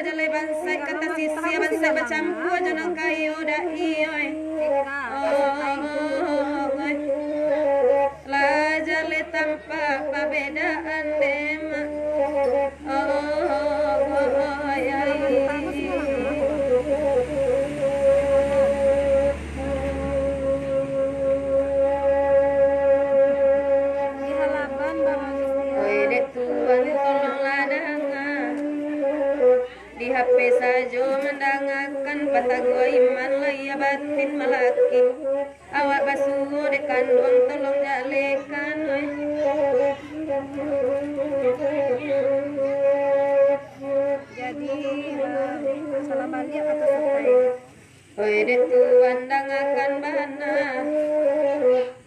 jala bansai kata sisi bansai bercampur jangan kayu dah ioi la jale tanpa perbedaan dema di HP saja mendangakan patagua iman laya batin melaki awak basuh di kandung tolong jalekan jadi salah balik atau selesai oi de tuan dangakan bana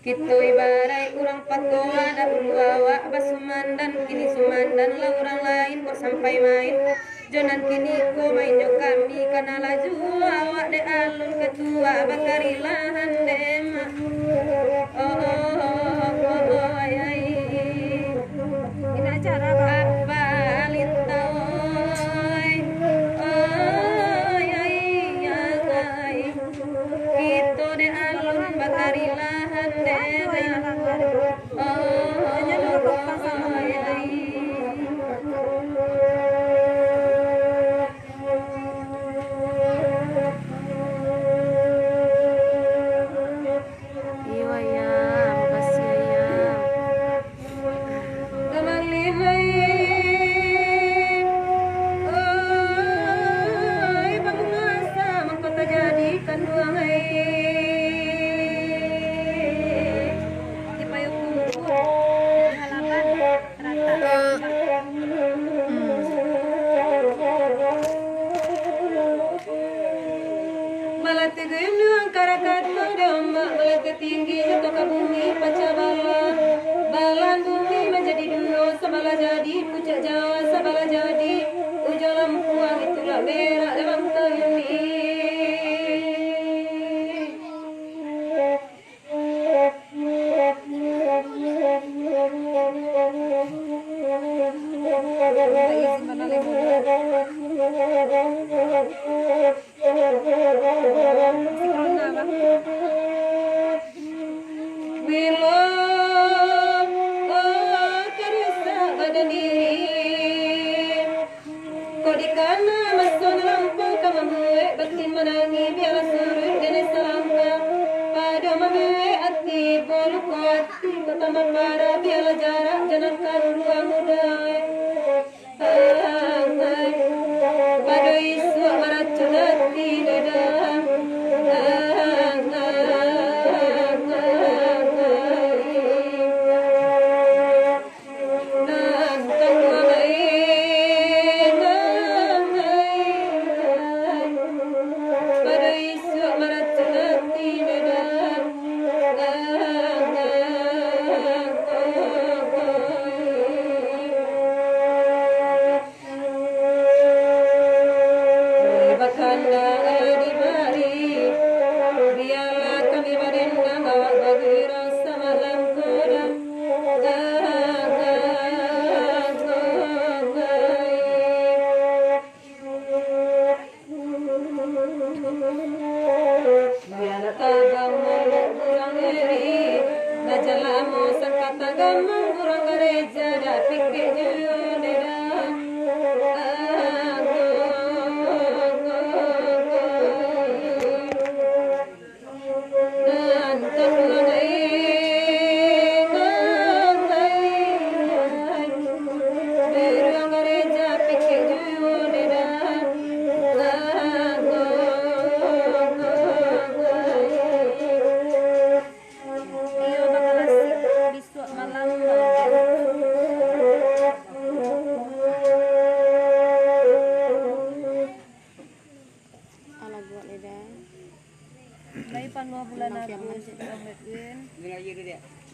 kita ibarai urang patoa ada awak basumandan kini sumandan lah orang lain kok sampai main jonan kini ko main jo kami kana laju awak de alun ketua bakarilahan dema ay ini acara apa lintaoy ay kita de alun bakarilahan dema tinggi jatuh ke bumi pacabala balan bumi menjadi dua sabala jadi puncak Jawa sabala jadi ujung lampuang itulah berak dalam ini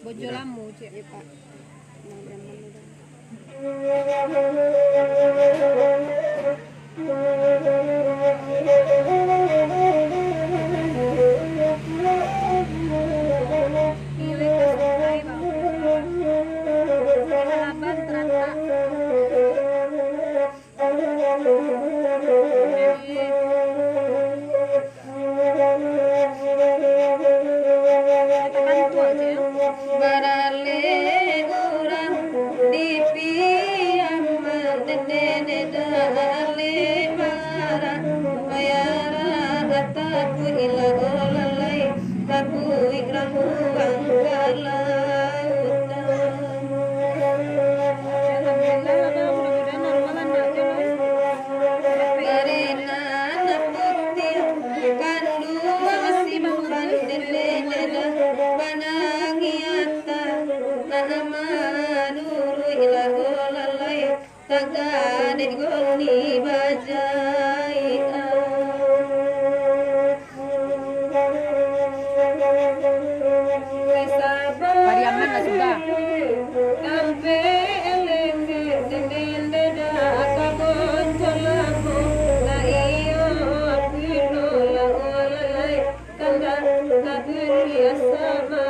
bojo lamu cek ya Pak. agane goni bajai Pariaman lah sudah. Kampe eleke dende da kabon tolamu na iyo pino la olai kanda kaduri asama